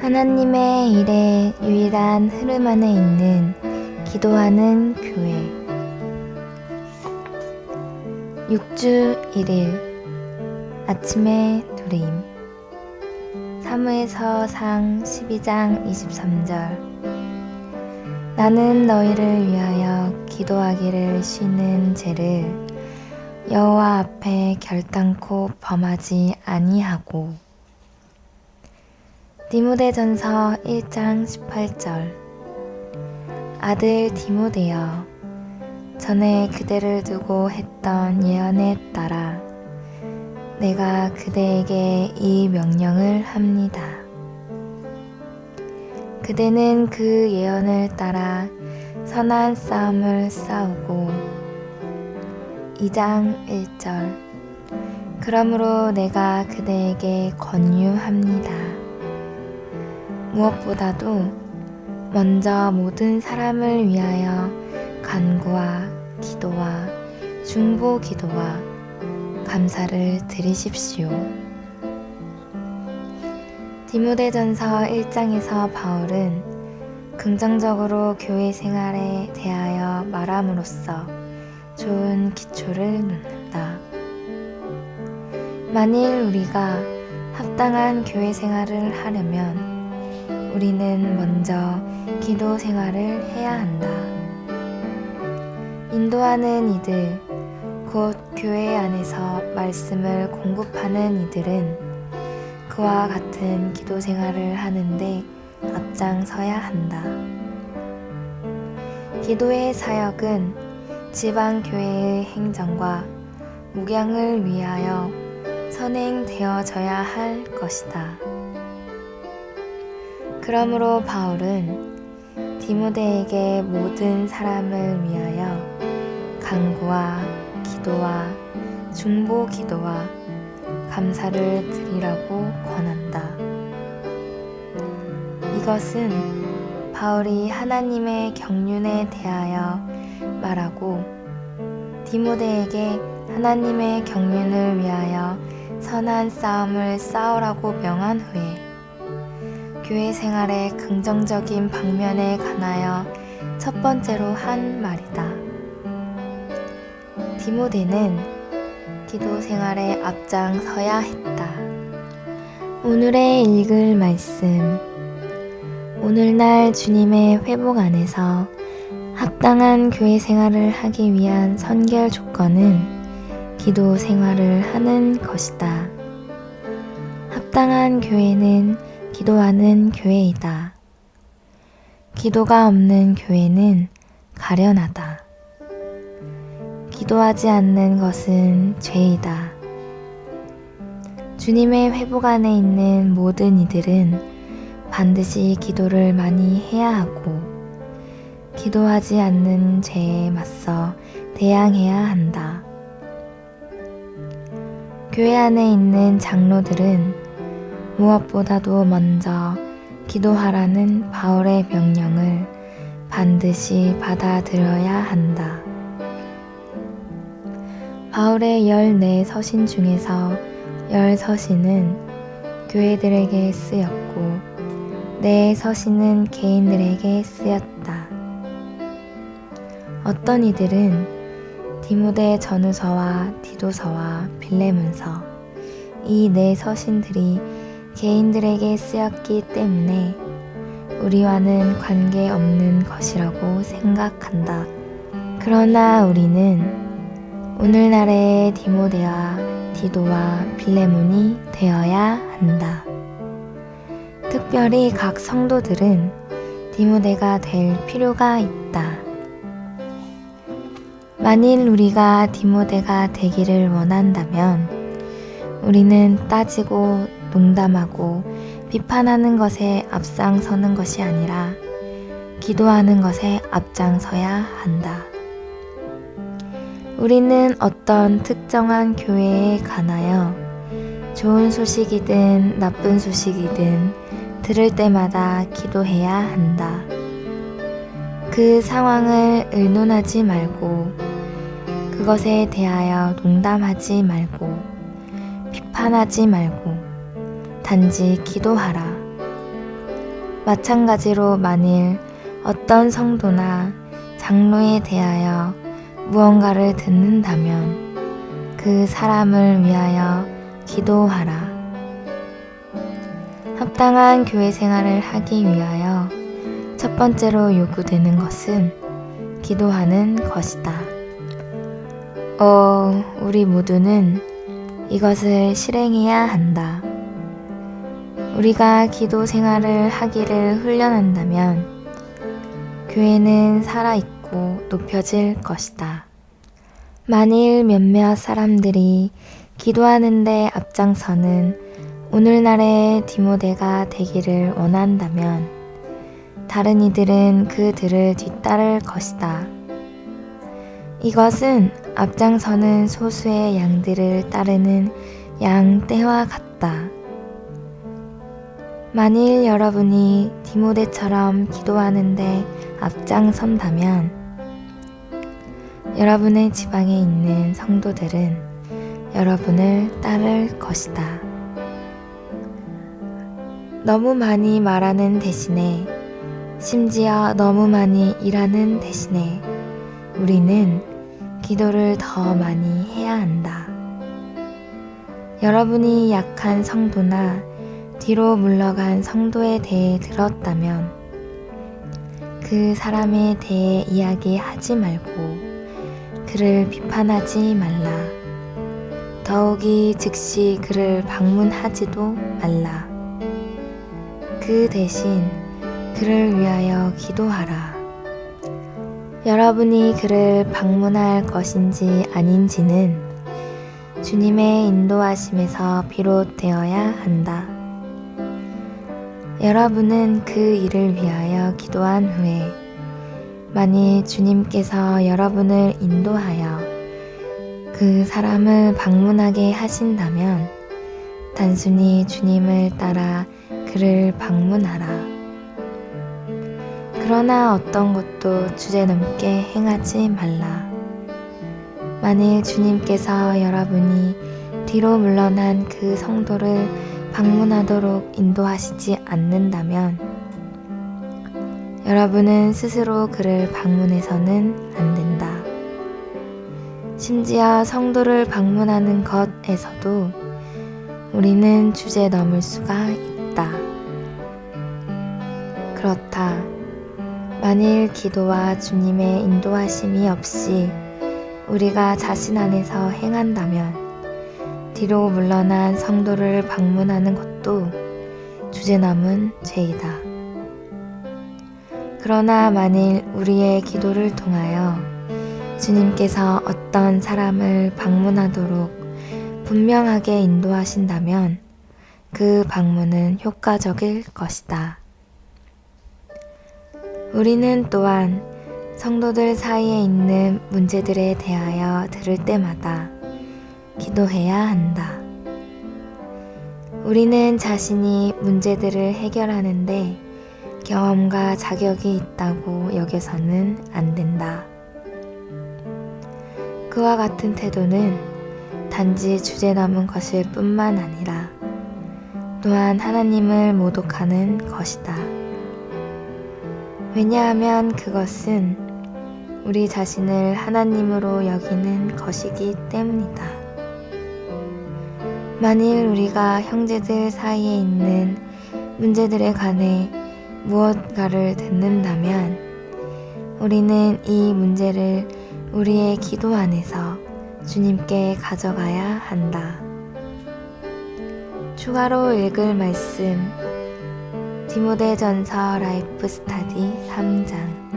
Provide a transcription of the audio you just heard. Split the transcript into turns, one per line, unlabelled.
하나님의 일의 유일한 흐름 안에 있는 기도하는 교회. 6주 1일 아침의 누림. 사무엘서상 12장 23절. 나는 너희를 위하여 기도하기를 쉬는 죄를 여호와 앞에 결단코 범하지 아니하고. 디모데전서 1장 18절. 아들 디모데여, 전에 그대를 두고 했던 예언에 따라 내가 그대에게 이 명령을 합니다. 그대는 그 예언을 따라 선한 싸움을 싸우고. 2장 1절. 그러므로 내가 그대에게 권유합니다. 무엇보다도 먼저 모든 사람을 위하여 간구와 기도와 중보 기도와 감사를 드리십시오. 디모데전서 1장에서 바울은 긍정적으로 교회 생활에 대하여 말함으로써 좋은 기초를 놓는다. 만일 우리가 합당한 교회 생활을 하려면 우리는 먼저 기도 생활을 해야 한다. 인도하는 이들, 곧 교회 안에서 말씀을 공급하는 이들은 그와 같은 기도 생활을 하는데 앞장서야 한다. 기도의 사역은 지방교회의 행정과 목양을 위하여 선행되어져야 할 것이다. 그러므로 바울은 디모데에게 모든 사람을 위하여 간구와 기도와 중보 기도와 감사를 드리라고 권한다. 이것은 바울이 하나님의 경륜에 대하여 말하고 디모데에게 하나님의 경륜을 위하여 선한 싸움을 싸우라고 명한 후에 교회 생활의 긍정적인 방면에 관하여 첫 번째로 한 말이다. 디모데는 기도 생활에 앞장서야 했다. 오늘의 읽을 말씀. 오늘날 주님의 회복 안에서 합당한 교회 생활을 하기 위한 선결 조건은 기도 생활을 하는 것이다. 합당한 교회는 기도하는 교회이다. 기도가 없는 교회는 가련하다. 기도하지 않는 것은 죄이다. 주님의 회복 안에 있는 모든 이들은 반드시 기도를 많이 해야 하고 기도하지 않는 죄에 맞서 대항해야 한다. 교회 안에 있는 장로들은 무엇보다도 먼저 기도하라는 바울의 명령을 반드시 받아들여야 한다. 바울의 14서신 중에서 10서신은 교회들에게 쓰였고 4서신은 개인들에게 쓰였다. 어떤 이들은 디모데 전후서와 디도서와 빌레몬서 이 4서신들이 개인들에게 쓰였기 때문에 우리와는 관계없는 것이라고 생각한다. 그러나 우리는 오늘날의 디모데와 디도와 빌레몬이 되어야 한다. 특별히 각 성도들은 디모데가 될 필요가 있다. 만일 우리가 디모데가 되기를 원한다면 우리는 따지고 농담하고 비판하는 것에 앞장서는 것이 아니라 기도하는 것에 앞장서야 한다. 우리는 어떤 특정한 교회에 관하여 좋은 소식이든 나쁜 소식이든 들을 때마다 기도해야 한다. 그 상황을 의논하지 말고 그것에 대하여 농담하지 말고 비판하지 말고 단지 기도하라. 마찬가지로 만일 어떤 성도나 장로에 대하여 무언가를 듣는다면 그 사람을 위하여 기도하라. 합당한 교회 생활을 하기 위하여 첫 번째로 요구되는 것은 기도하는 것이다. 우리 모두는 이것을 실행해야 한다. 우리가 기도 생활을 하기를 훈련한다면 교회는 살아있고 높여질 것이다. 만일 몇몇 사람들이 기도하는데 앞장서는 오늘날의 디모데가 되기를 원한다면 다른 이들은 그들을 뒤따를 것이다. 이것은 앞장서는 소수의 양들을 따르는 양 떼와 같다. 만일 여러분이 디모데처럼 기도하는데 앞장선다면 여러분의 지방에 있는 성도들은 여러분을 따를 것이다. 너무 많이 말하는 대신에, 심지어 너무 많이 일하는 대신에 우리는 기도를 더 많이 해야 한다. 여러분이 약한 성도나 뒤로 물러간 성도에 대해 들었다면 그 사람에 대해 이야기하지 말고 그를 비판하지 말라. 더욱이 즉시 그를 방문하지도 말라. 그 대신 그를 위하여 기도하라. 여러분이 그를 방문할 것인지 아닌지는 주님의 인도하심에서 비롯되어야 한다. 여러분은 그 일을 위하여 기도한 후에 만일 주님께서 여러분을 인도하여 그 사람을 방문하게 하신다면 단순히 주님을 따라 그를 방문하라. 그러나 어떤 것도 주제넘게 행하지 말라. 만일 주님께서 여러분이 뒤로 물러난 그 성도를 방문하도록 인도하시지 않는다면 여러분은 스스로 그를 방문해서는 안 된다. 심지어 성도를 방문하는 것에서도 우리는 주제 넘을 수가 있다. 그렇다. 만일 기도와 주님의 인도하심이 없이 우리가 자신 안에서 행한다면 뒤로 물러난 성도를 방문하는 것도 주제넘은 죄이다. 그러나 만일 우리의 기도를 통하여 주님께서 어떤 사람을 방문하도록 분명하게 인도하신다면 그 방문은 효과적일 것이다. 우리는 또한 성도들 사이에 있는 문제들에 대하여 들을 때마다 기도해야 한다. 우리는 자신이 문제들을 해결하는데 경험과 자격이 있다고 여겨서는 안 된다. 그와 같은 태도는 단지 주제넘은 것일 뿐만 아니라 또한 하나님을 모독하는 것이다. 왜냐하면 그것은 우리 자신을 하나님으로 여기는 것이기 때문이다. 만일 우리가 형제들 사이에 있는 문제들에 관해 무엇가를 듣는다면 우리는 이 문제를 우리의 기도 안에서 주님께 가져가야 한다. 추가로 읽을 말씀 디모데전서 라이프 스타디 3장